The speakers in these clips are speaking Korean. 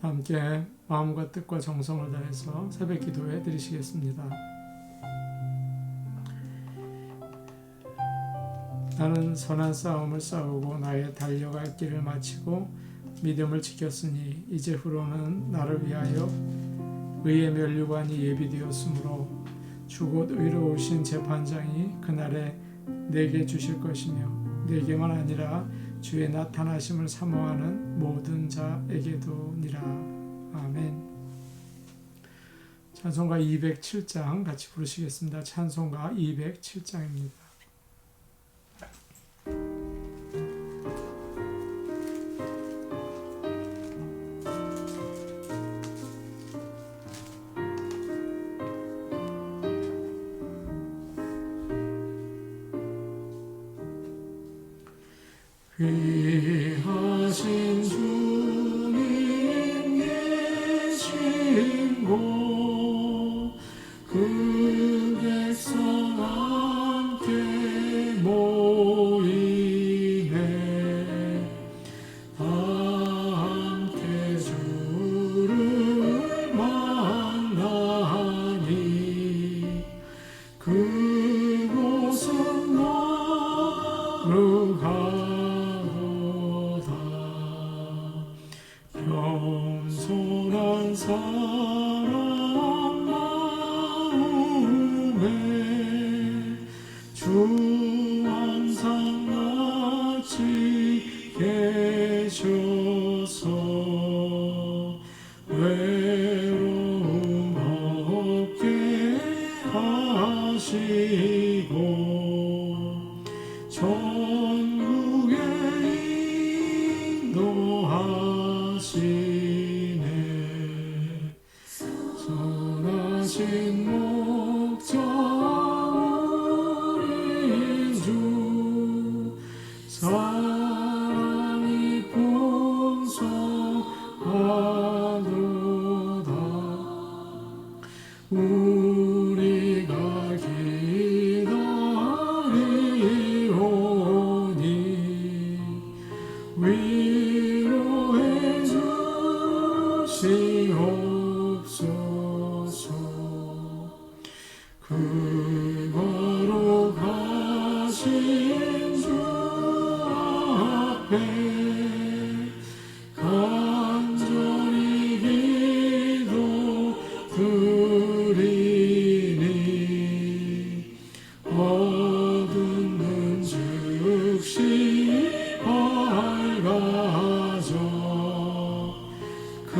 함께 마음과 뜻과 정성을 다해서 새벽 기도해 드리시겠습니다. 나는 선한 싸움을 싸우고 나의 달려갈 길을 마치고 믿음을 지켰으니 이제후로는 나를 위하여 의의 면류관이 예비되었으므로 주곧 의로우신 재판장이 그날에 내게 주실 것이며 내게만 아니라 주의 나타나심을 사모하는 모든 자에게도니라. 아멘. 찬송가 207장 같이 부르시겠습니다. 찬송가 207장입니다. 귀하신 주님 계신 곳 그 백성 함께 모이네. 다 함께 주를 만나니 그곳은 거룩하도다. 겸손한 사람 마음에 주 항상 같이 계셔서 외로움 없게 하시고 전국에 인도하시네. 선하신 목자 우리 주 사랑이 풍성하도다. 우리가 기다리오니 위로해 주시옵소서. 그 거룩하신 주 앞에 간절히 기도 드리니 어둠은 즉시 밝아져 그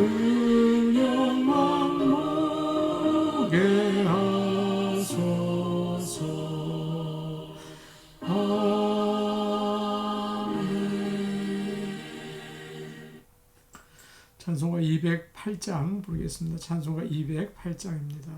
영광 보게 하소서. 아멘. 찬송가 208장 부르겠습니다. 찬송가 208장입니다.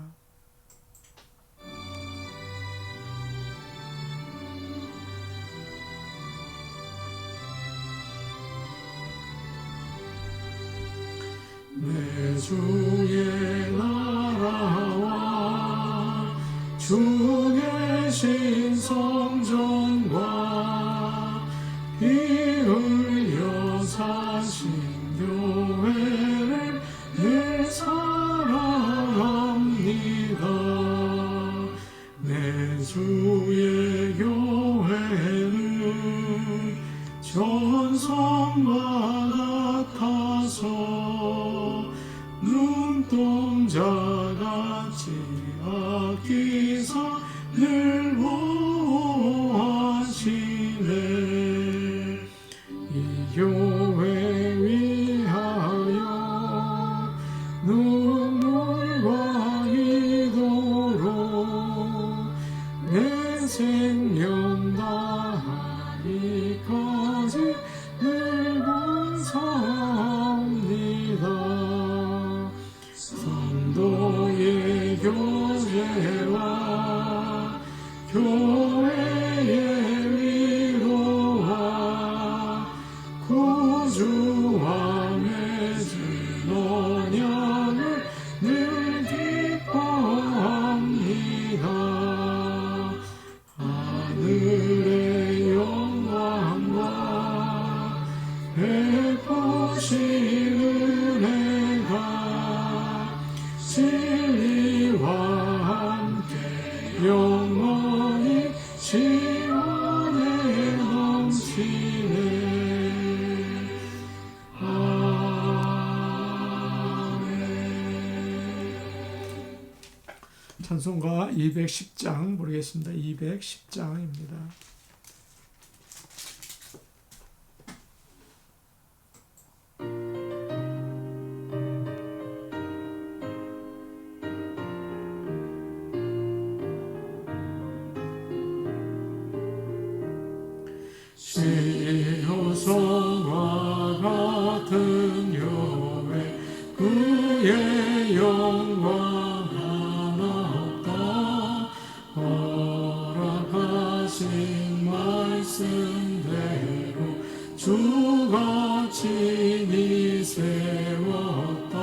내 주의 나라와 주 계신 성전과 피 흘려 사신 교회를 늘 사랑합니다. 내 주의 교회는 전성과 같아서 눈동자같이 아끼사 늘 보호하시네. 이 교회 위하여 눈물과 기도로 내 생명 다하기까지 늘 감사합니다. 성도의 교제와 교회의 위로와 구주와 맺은 언약을 늘 기뻐합니다. 하늘의 영광과 베푸신 은혜가 진리와 함께 영원히 시온에 넘치네. 찬송가 210장 부르겠습니다. 210장입니다. 시호성과 같은 여호와 그의 영광 하나 없다. 허락하신 말씀대로 주가 친히 세웠다.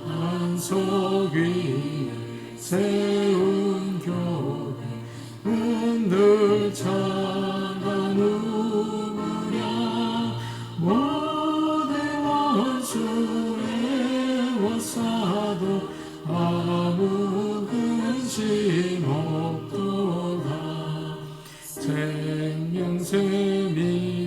반석 위에 세운 교회 흔들 차가 누구랴. 모든 원수 애워싸도 아무 근심 없도다. 생명샘이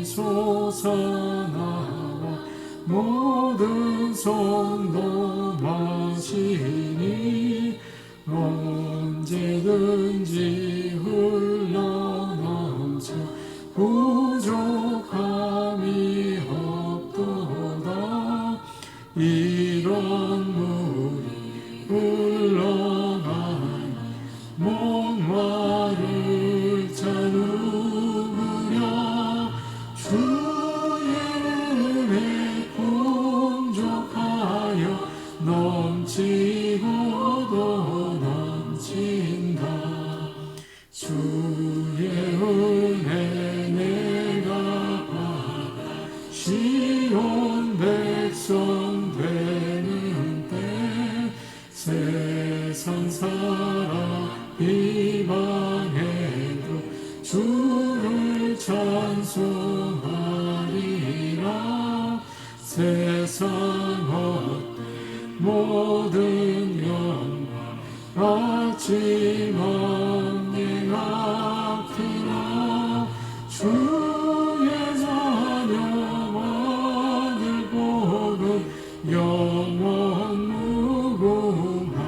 솟아나와 모든 성도 마시니 언제든지 흘러넘쳐 부족함이 없도다. 이런 물이 흘러가니 목마를 자 누구랴. 주의 은혜 풍족하여 넘치고도 넘친다. 주의 은혜 내가 받아 시온 백성 되는 때 세상 사람 비방해도 주를 찬송하리라. 세상 헛된 모든 영광 아침 언니 같으나 주의 자녀만을 복은 영원 무궁하도다.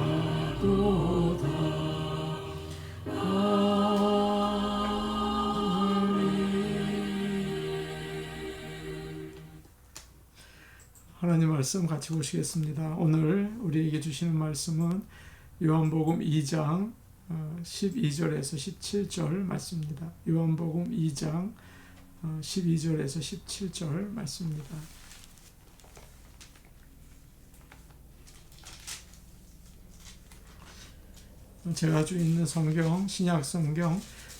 하나님 말씀 같이 보시겠습니다. 오늘 우리에게 주시는 말씀은 요한복음 2장 12절에서 17절 말씀입니다. 요한복음 2장 12절에서 17절 말씀입니다. 제가 가지고 있는 성경, 신약 성경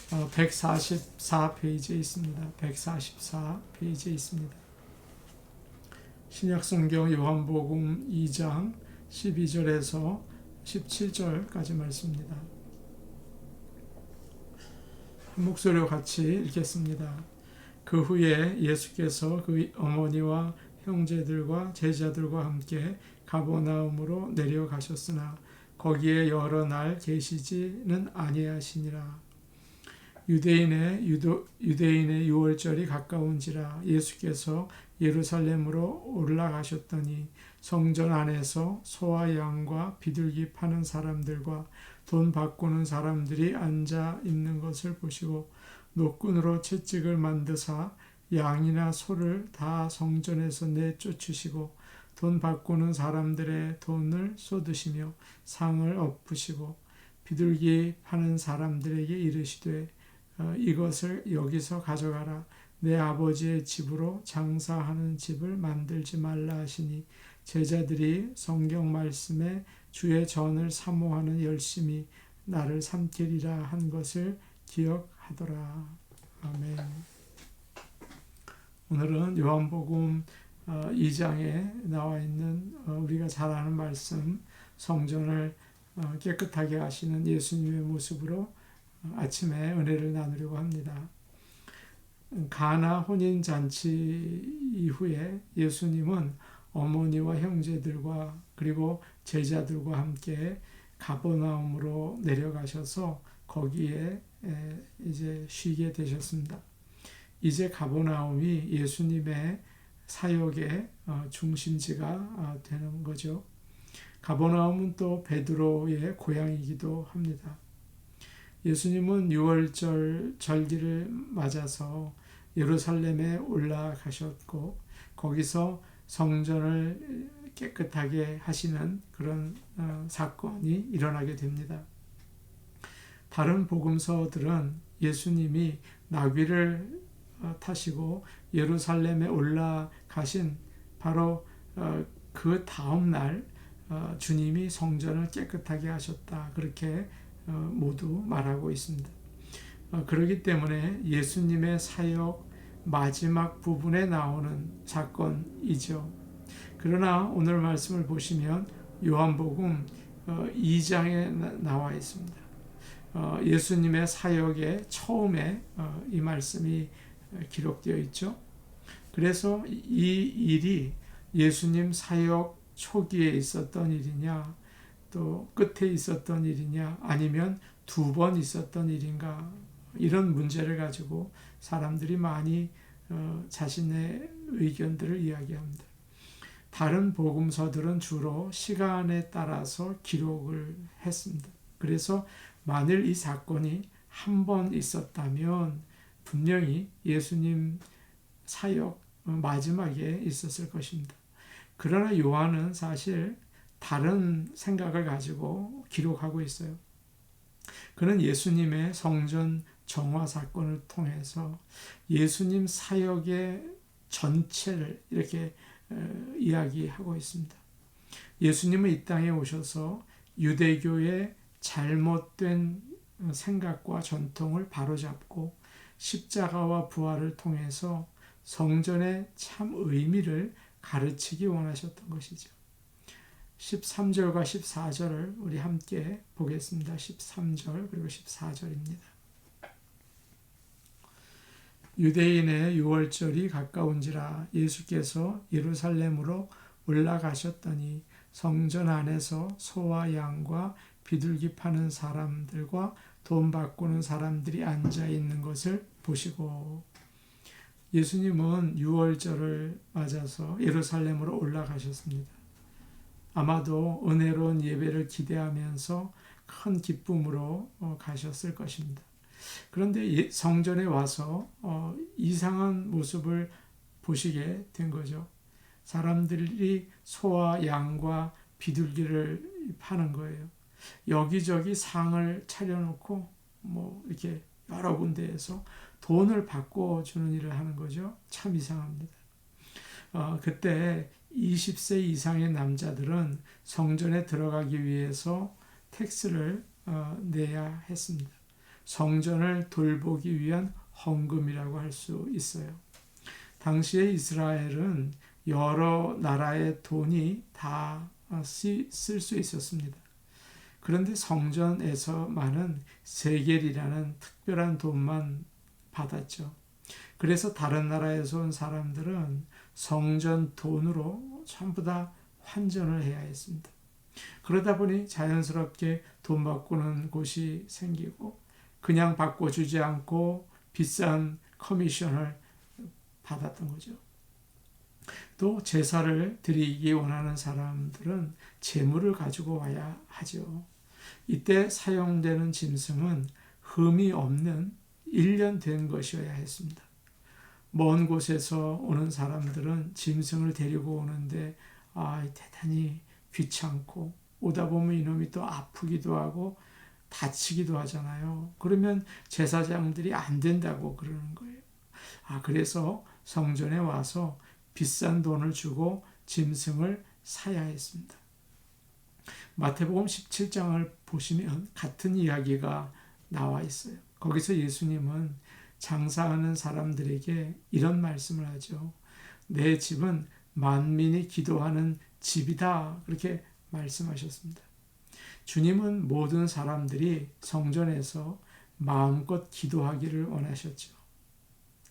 144페이지에 있습니다. 144페이지에 있습니다. 신약 성경 요한복음 2장 12절에서 17절까지 말씀입니다. 한 목소리로 같이 읽겠습니다. 그 후에 예수께서 그 어머니와 형제들과 제자들과 함께 가버나움으로 내려가셨으나 거기에 여러 날 계시지는 아니하시니라. 유대인의 유월절이 가까운지라. 예수께서 예루살렘으로 올라가셨더니 성전 안에서 소와 양과 비둘기 파는 사람들과 돈 바꾸는 사람들이 앉아 있는 것을 보시고 노끈으로 채찍을 만드사 양이나 소를 다 성전에서 내쫓으시고 돈 바꾸는 사람들의 돈을 쏟으시며 상을 엎으시고 비둘기 파는 사람들에게 이르시되 이것을 여기서 가져가라. 내 아버지의 집으로 장사하는 집을 만들지 말라 하시니 제자들이 성경 말씀에 주의 전을 사모하는 열심히 나를 삼키리라 한 것을 기억하더라. 아멘. 오늘은 요한복음 2장에 나와 있는 우리가 잘 아는 말씀, 성전을 깨끗하게 하시는 예수님의 모습으로 아침에 은혜를 나누려고 합니다. 가나 혼인잔치 이후에 예수님은 어머니와 형제들과 그리고 제자들과 함께 가버나움으로 내려가셔서 거기에 이제 쉬게 되셨습니다. 이제 가버나움이 예수님의 사역의 중심지가 되는 거죠. 가버나움은 또 베드로의 고향이기도 합니다. 예수님은 6월절 절기를 맞아서 예루살렘에 올라가셨고 거기서 성전을 깨끗하게 하시는 그런 사건이 일어나게 됩니다. 다른 복음서들은 예수님이 나귀를 타시고 예루살렘에 올라가신 바로 그 다음 날 주님이 성전을 깨끗하게 하셨다. 그렇게 모두 말하고 있습니다. 그렇기 때문에 예수님의 사역 마지막 부분에 나오는 사건이죠. 그러나 오늘 말씀을 보시면 요한복음 2장에 나와 있습니다. 예수님의 사역의 처음에 이 말씀이 기록되어 있죠. 그래서 이 일이 예수님 사역 초기에 있었던 일이냐, 또 끝에 있었던 일이냐, 아니면 두 번 있었던 일인가, 이런 문제를 가지고 사람들이 많이 자신의 의견들을 이야기합니다. 다른 복음서들은 주로 시간에 따라서 기록을 했습니다. 그래서 만일 이 사건이 한 번 있었다면 분명히 예수님 사역 마지막에 있었을 것입니다. 그러나 요한은 사실 다른 생각을 가지고 기록하고 있어요. 그는 예수님의 성전 정화 사건을 통해서 예수님 사역의 전체를 이렇게 이야기하고 있습니다. 예수님은 이 땅에 오셔서 유대교의 잘못된 생각과 전통을 바로잡고 십자가와 부활을 통해서 성전의 참 의미를 가르치기 원하셨던 것이죠. 13절과 14절을 우리 함께 보겠습니다. 13절 그리고 14절입니다. 유대인의 유월절이 가까운지라 예수께서 예루살렘으로 올라가셨더니 성전 안에서 소와 양과 비둘기 파는 사람들과 돈 바꾸는 사람들이 앉아 있는 것을 보시고, 예수님은 유월절을 맞아서 예루살렘으로 올라가셨습니다. 아마도 은혜로운 예배를 기대하면서 큰 기쁨으로 가셨을 것입니다. 그런데 성전에 와서 이상한 모습을 보시게 된 거죠. 사람들이 소와 양과 비둘기를 파는 거예요. 여기저기 상을 차려놓고 이렇게 여러 군데에서 돈을 바꿔주는 일을 하는 거죠. 참 이상합니다. 그때 20세 이상의 남자들은 성전에 들어가기 위해서 텍스를 내야 했습니다. 성전을 돌보기 위한 헌금이라고 할 수 있어요. 당시에 이스라엘은 여러 나라의 돈이 다 쓸 수 있었습니다. 그런데 성전에서만은 세겔이라는 특별한 돈만 받았죠. 그래서 다른 나라에서 온 사람들은 성전 돈으로 전부 다 환전을 해야 했습니다. 그러다 보니 자연스럽게 돈 바꾸는 곳이 생기고 그냥 바꿔주지 않고 비싼 커미션을 받았던 거죠. 또 제사를 드리기 원하는 사람들은 제물을 가지고 와야 하죠. 이때 사용되는 짐승은 흠이 없는 1년 된 것이어야 했습니다. 먼 곳에서 오는 사람들은 짐승을 데리고 오는데 대단히 귀찮고 오다 보면 이놈이 또 아프기도 하고 다치기도 하잖아요. 그러면 제사장들이 안 된다고 그러는 거예요. 그래서 성전에 와서 비싼 돈을 주고 짐승을 사야 했습니다. 마태복음 17장을 보시면 같은 이야기가 나와 있어요. 거기서 예수님은 장사하는 사람들에게 이런 말씀을 하죠. 내 집은 만민이 기도하는 집이다. 그렇게 말씀하셨습니다. 주님은 모든 사람들이 성전에서 마음껏 기도하기를 원하셨죠.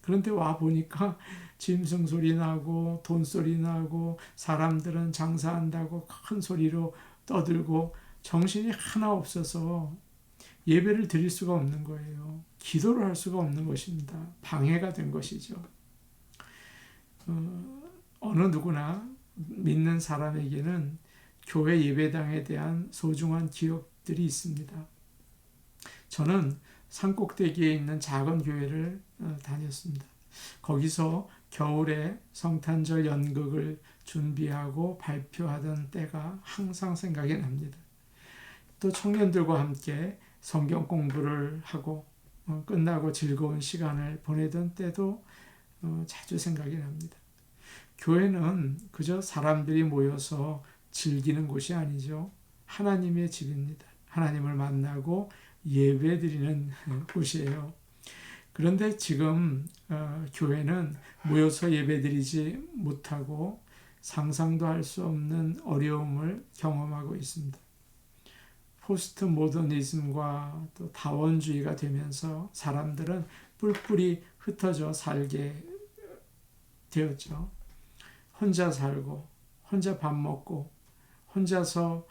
그런데 와 보니까 짐승 소리 나고 돈 소리 나고 사람들은 장사한다고 큰 소리로 떠들고 정신이 하나 없어서 예배를 드릴 수가 없는 거예요. 기도를 할 수가 없는 것입니다. 방해가 된 것이죠. 어느 누구나 믿는 사람에게는 교회 예배당에 대한 소중한 기억들이 있습니다. 저는 산꼭대기에 있는 작은 교회를 다녔습니다. 거기서 겨울에 성탄절 연극을 준비하고 발표하던 때가 항상 생각이 납니다. 또 청년들과 함께 성경 공부를 하고 끝나고 즐거운 시간을 보내던 때도 자주 생각이 납니다. 교회는 그저 사람들이 모여서 즐기는 곳이 아니죠. 하나님의 집입니다. 하나님을 만나고 예배드리는 곳이에요. 그런데 지금 교회는 모여서 예배드리지 못하고 상상도 할 수 없는 어려움을 경험하고 있습니다. 포스트 모더니즘과 또 다원주의가 되면서 사람들은 뿔뿔이 흩어져 살게 되었죠. 혼자 살고 혼자 밥 먹고 혼자서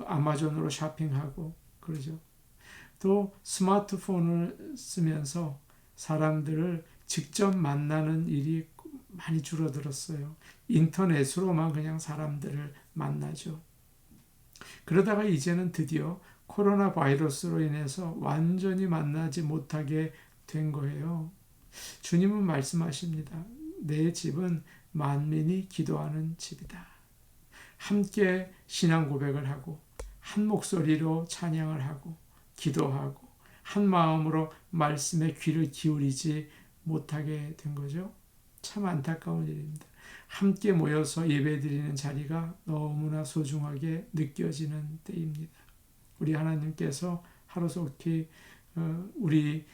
아마존으로 쇼핑하고 그러죠. 또 스마트폰을 쓰면서 사람들을 직접 만나는 일이 많이 줄어들었어요. 인터넷으로만 그냥 사람들을 만나죠. 그러다가 이제는 드디어 코로나 바이러스로 인해서 완전히 만나지 못하게 된 거예요. 주님은 말씀하십니다. 내 집은 만민이 기도하는 집이다. 함께 신앙 고백을 하고 한 목소리로 찬양을 하고 기도하고 한 마음으로 말씀에 귀를 기울이지 못하게 된 거죠. 참 안타까운 일입니다. 함께 모여서 예배드리는 자리가 너무나 소중하게 느껴지는 때입니다. 우리 하나님께서 하루속히 우리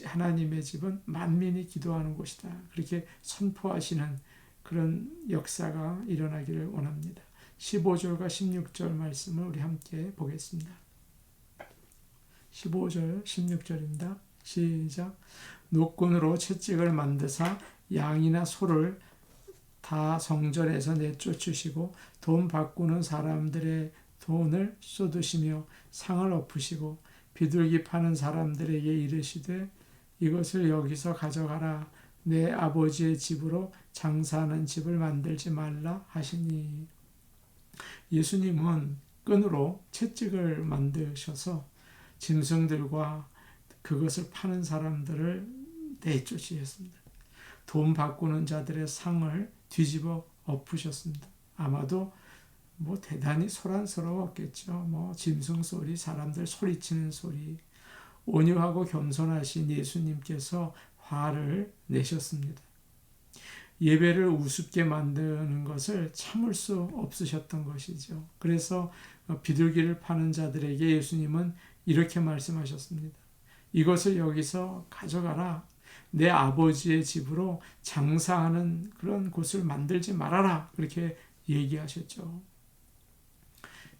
하나님의 집은 만민이 기도하는 곳이다. 그렇게 선포하시는 그런 역사가 일어나기를 원합니다. 15절과 16절 말씀을 우리 함께 보겠습니다. 15절, 16절입니다. 시작. 노끈으로 채찍을 만드사 양이나 소를 다 성전에서 내쫓으시고 돈 바꾸는 사람들의 돈을 쏟으시며 상을 엎으시고 비둘기 파는 사람들에게 이르시되 이것을 여기서 가져가라. 내 아버지의 집으로 장사하는 집을 만들지 말라 하시니. 예수님은 끈으로 채찍을 만드셔서 짐승들과 그것을 파는 사람들을 내쫓으셨습니다. 돈 바꾸는 자들의 상을 뒤집어 엎으셨습니다. 아마도 대단히 소란스러웠겠죠. 짐승 소리, 사람들 소리치는 소리. 온유하고 겸손하신 예수님께서 화를 내셨습니다. 예배를 우습게 만드는 것을 참을 수 없으셨던 것이죠. 그래서 비둘기를 파는 자들에게 예수님은 이렇게 말씀하셨습니다. 이것을 여기서 가져가라. 내 아버지의 집으로 장사하는 그런 곳을 만들지 말아라. 그렇게 얘기하셨죠.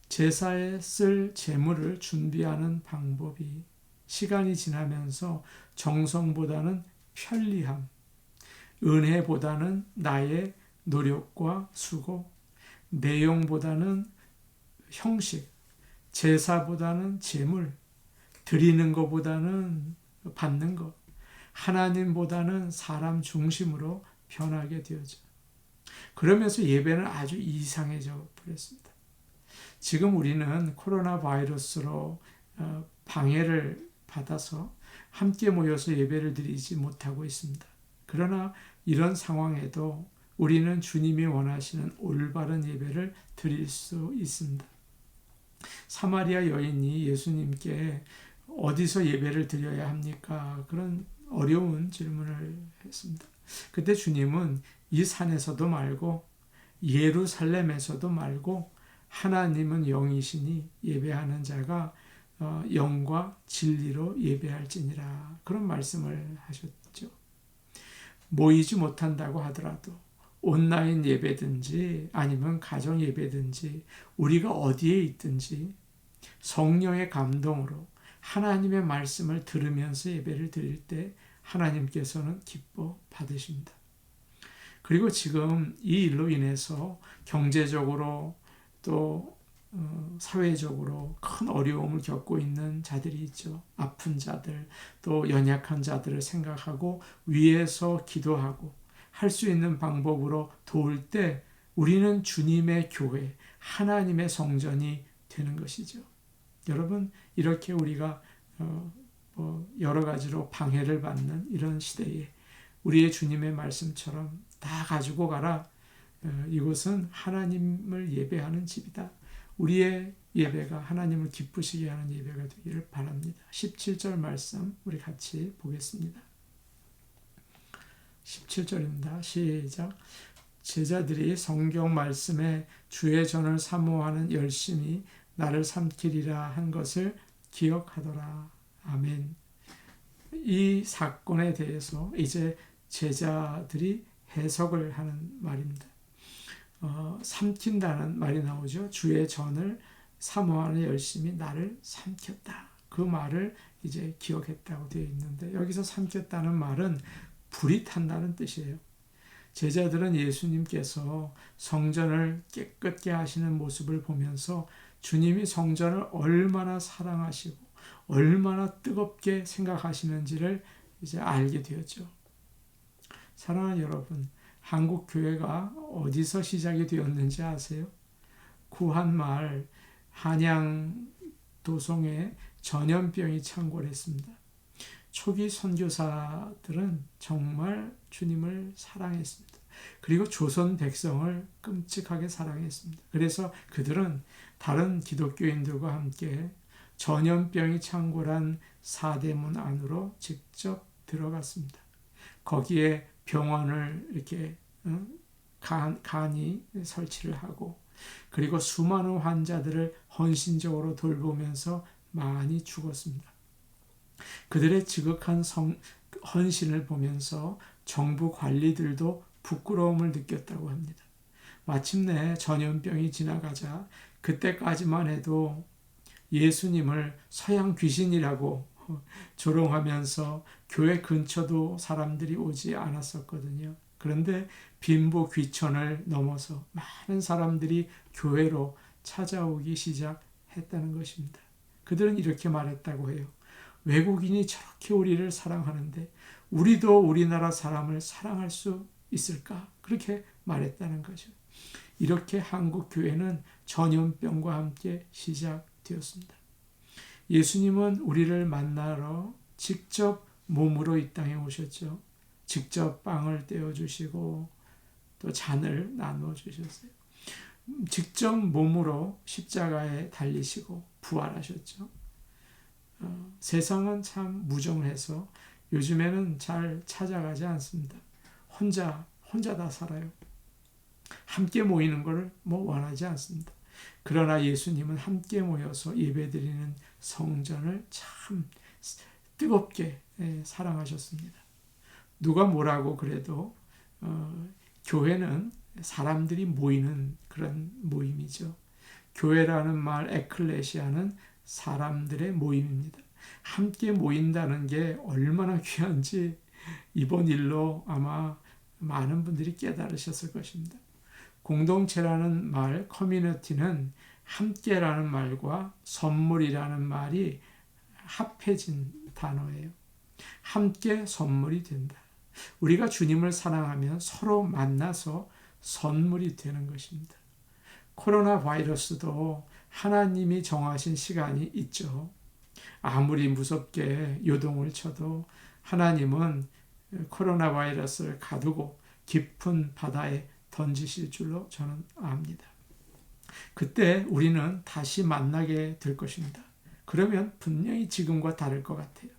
제사에 쓸 제물을 준비하는 방법이 시간이 지나면서 정성보다는 편리함, 은혜보다는 나의 노력과 수고, 내용보다는 형식, 제사보다는 제물, 드리는 것보다는 받는 것, 하나님보다는 사람 중심으로 변하게 되어져. 그러면서 예배는 아주 이상해져 버렸습니다. 지금 우리는 코로나 바이러스로 방해를 받아서 함께 모여서 예배를 드리지 못하고 있습니다. 그러나 이런 상황에도 우리는 주님이 원하시는 올바른 예배를 드릴 수 있습니다. 사마리아 여인이 예수님께 어디서 예배를 드려야 합니까? 그런 어려운 질문을 했습니다. 그때 주님은 이 산에서도 말고 예루살렘에서도 말고 하나님은 영이시니 예배하는 자가 영과 진리로 예배할지니라. 그런 말씀을 하셨죠. 모이지 못한다고 하더라도 온라인 예배든지 아니면 가정 예배든지 우리가 어디에 있든지 성령의 감동으로 하나님의 말씀을 들으면서 예배를 드릴 때 하나님께서는 기뻐 받으십니다. 그리고 지금 이 일로 인해서 경제적으로 또 사회적으로 큰 어려움을 겪고 있는 자들이 있죠. 아픈 자들, 또 연약한 자들을 생각하고 위에서 기도하고 할 수 있는 방법으로 도울 때 우리는 주님의 교회, 하나님의 성전이 되는 것이죠. 여러분, 이렇게 우리가 여러 가지로 방해를 받는 이런 시대에 우리의 주님의 말씀처럼 다 가지고 가라. 이곳은 하나님을 예배하는 집이다. 우리의 예배가 하나님을 기쁘시게 하는 예배가 되기를 바랍니다. 17절 말씀 우리 같이 보겠습니다. 17절입니다. 시작. 제자들이 성경 말씀에 주의 전을 사모하는 열심히 나를 삼키리라 한 것을 기억하더라. 아멘. 이 사건에 대해서 이제 제자들이 해석을 하는 말입니다. 삼킨다는 말이 나오죠. 주의 전을 사모하는 열심히 나를 삼켰다. 그 말을 이제 기억했다고 되어 있는데 여기서 삼켰다는 말은 불이 탄다는 뜻이에요. 제자들은 예수님께서 성전을 깨끗게 하시는 모습을 보면서 주님이 성전을 얼마나 사랑하시고 얼마나 뜨겁게 생각하시는지를 이제 알게 되었죠. 사랑하는 여러분, 한국 교회가 어디서 시작이 되었는지 아세요? 구한말 한양 도성에 전염병이 창궐했습니다. 초기 선교사들은 정말 주님을 사랑했습니다. 그리고 조선 백성을 끔찍하게 사랑했습니다. 그래서 그들은 다른 기독교인들과 함께 전염병이 창궐한 사대문 안으로 직접 들어갔습니다. 거기에 병원을 이렇게 간이 설치를 하고 그리고 수많은 환자들을 헌신적으로 돌보면서 많이 죽었습니다. 그들의 지극한 헌신을 보면서 정부 관리들도 부끄러움을 느꼈다고 합니다. 마침내 전염병이 지나가자 그때까지만 해도 예수님을 서양 귀신이라고 조롱하면서 교회 근처도 사람들이 오지 않았었거든요. 그런데 빈보 귀천을 넘어서 많은 사람들이 교회로 찾아오기 시작했다는 것입니다. 그들은 이렇게 말했다고 해요. 외국인이 저렇게 우리를 사랑하는데 우리도 우리나라 사람을 사랑할 수 있을까? 그렇게 말했다는 거죠. 이렇게 한국 교회는 전염병과 함께 시작되었습니다. 예수님은 우리를 만나러 직접 몸으로 이 땅에 오셨죠. 직접 빵을 떼어주시고 또 잔을 나누어 주셨어요. 직접 몸으로 십자가에 달리시고 부활하셨죠. 세상은 참 무정해서 요즘에는 잘 찾아가지 않습니다. 혼자 다 살아요. 함께 모이는 것을 원하지 않습니다. 그러나 예수님은 함께 모여서 예배드리는 성전을 참 뜨겁게 사랑하셨습니다. 누가 뭐라고 그래도 교회는 사람들이 모이는 그런 모임이죠. 교회라는 말 에클레시아는 사람들의 모임입니다. 함께 모인다는 게 얼마나 귀한지 이번 일로 아마 많은 분들이 깨달으셨을 것입니다. 공동체라는 말, 커뮤니티는 함께라는 말과 선물이라는 말이 합해진 단어예요. 함께 선물이 된다. 우리가 주님을 사랑하면 서로 만나서 선물이 되는 것입니다. 코로나 바이러스도 하나님이 정하신 시간이 있죠. 아무리 무섭게 요동을 쳐도 하나님은 코로나 바이러스를 가두고 깊은 바다에 던지실 줄로 저는 압니다. 그때 우리는 다시 만나게 될 것입니다. 그러면 분명히 지금과 다를 것 같아요.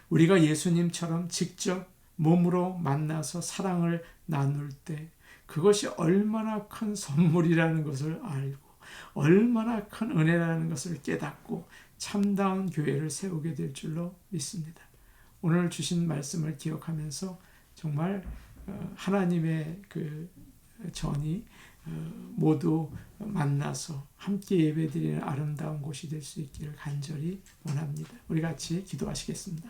우리가 예수님처럼 직접 몸으로 만나서 사랑을 나눌 때 그것이 얼마나 큰 선물이라는 것을 알고 얼마나 큰 은혜라는 것을 깨닫고 참다운 교회를 세우게 될 줄로 믿습니다. 오늘 주신 말씀을 기억하면서 정말 하나님의 그 전이 모두 만나서 함께 예배드리는 아름다운 곳이 될 수 있기를 간절히 원합니다. 우리 같이 기도하시겠습니다.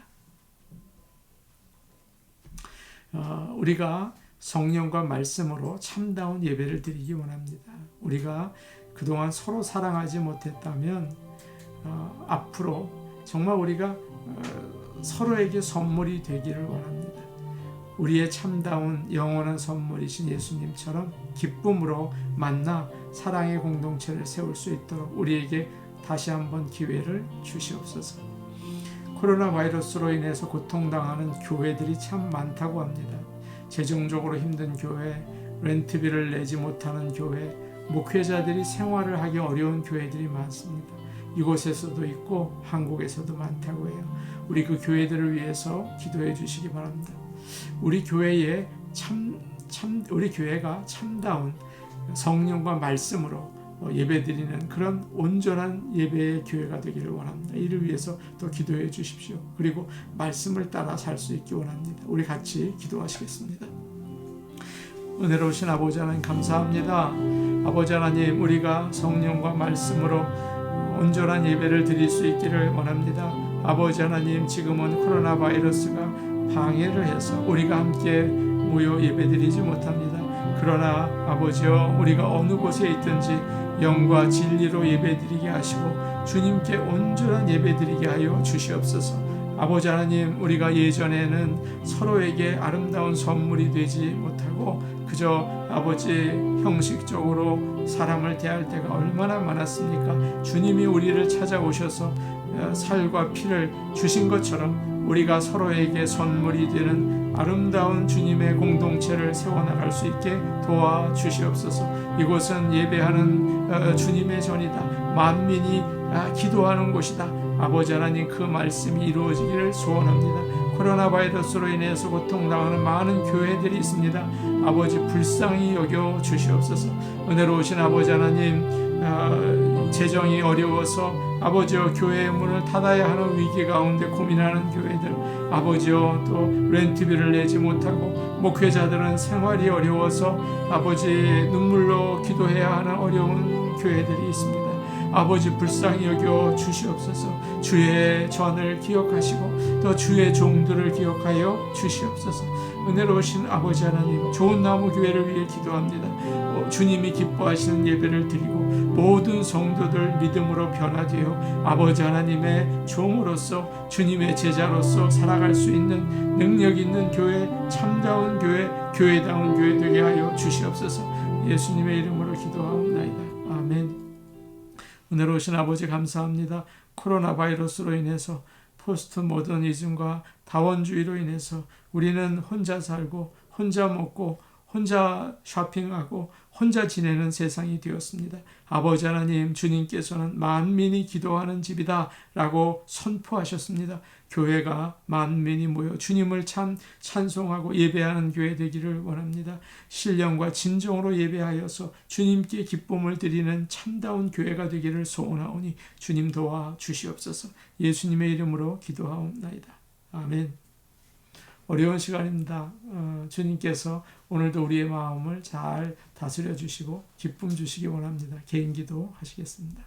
우리가 성령과 말씀으로 참다운 예배를 드리기 원합니다. 우리가 그동안 서로 사랑하지 못했다면 앞으로 정말 우리가 서로에게 선물이 되기를 원합니다. 우리의 참다운 영원한 선물이신 예수님처럼 기쁨으로 만나 사랑의 공동체를 세울 수 있도록 우리에게 다시 한번 기회를 주시옵소서. 코로나 바이러스로 인해서 고통당하는 교회들이 참 많다고 합니다. 재정적으로 힘든 교회, 렌트비를 내지 못하는 교회, 목회자들이 생활을 하기 어려운 교회들이 많습니다. 이곳에서도 있고 한국에서도 많다고 해요. 우리 그 교회들을 위해서 기도해 주시기 바랍니다. 우리 교회에 우리 교회가 참다운 성령과 말씀으로 예배드리는 그런 온전한 예배의 교회가 되기를 원합니다. 이를 위해서 또 기도해 주십시오. 그리고 말씀을 따라 살 수 있기 원합니다. 우리 같이 기도하시겠습니다. 은혜로우신 아버지 하나님 감사합니다. 아버지 하나님, 우리가 성령과 말씀으로 온전한 예배를 드릴 수 있기를 원합니다. 아버지 하나님, 지금은 코로나 바이러스가 방해를 해서 우리가 함께 모여 예배드리지 못합니다. 그러나 아버지여, 우리가 어느 곳에 있든지 영과 진리로 예배드리게 하시고 주님께 온전한 예배드리게 하여 주시옵소서. 아버지 하나님, 우리가 예전에는 서로에게 아름다운 선물이 되지 못하고 그저 아버지 형식적으로 사람을 대할 때가 얼마나 많았습니까? 주님이 우리를 찾아오셔서 살과 피를 주신 것처럼 우리가 서로에게 선물이 되는 아름다운 주님의 공동체를 세워나갈 수 있게 도와주시옵소서. 이곳은 예배하는 주님의 전이다. 만민이 기도하는 곳이다. 아버지 하나님, 그 말씀이 이루어지기를 소원합니다. 코로나 바이러스로 인해서 고통당하는 많은 교회들이 있습니다. 아버지, 불쌍히 여겨 주시옵소서. 은혜로우신 아버지 하나님, 재정이 어려워서 아버지여 교회의 문을 닫아야 하는 위기 가운데 고민하는 교회들, 아버지여 또 렌트비를 내지 못하고 목회자들은 생활이 어려워서 아버지 눈물로 기도해야 하는 어려운 교회들이 있습니다. 아버지, 불쌍히 여겨 주시옵소서. 주의 전을 기억하시고 또 주의 종들을 기억하여 주시옵소서. 은혜로우신 아버지 하나님, 좋은 나무 교회를 위해 기도합니다. 주님이 기뻐하시는 예배를 드리고 모든 성도들 믿음으로 변화되어 아버지 하나님의 종으로서 주님의 제자로서 살아갈 수 있는 능력 있는 교회, 참다운 교회, 교회다운 교회 되게 하여 주시옵소서. 예수님의 이름으로 기도하옵나이다. 아멘. 은혜로우신 아버지 감사합니다. 코로나 바이러스로 인해서 포스트 모더니즘과 다원주의로 인해서 우리는 혼자 살고 혼자 먹고 혼자 쇼핑하고 혼자 지내는 세상이 되었습니다. 아버지 하나님, 주님께서는 만민이 기도하는 집이다 라고 선포하셨습니다. 교회가 만민이 모여 주님을 찬송하고 예배하는 교회 되기를 원합니다. 신령과 진정으로 예배하여서 주님께 기쁨을 드리는 참다운 교회가 되기를 소원하오니 주님 도와 주시옵소서. 예수님의 이름으로 기도하옵나이다. 아멘. 어려운 시간입니다. 주님께서 오늘도 우리의 마음을 잘 다스려 주시고 기쁨 주시기 원합니다. 개인 기도 하시겠습니다.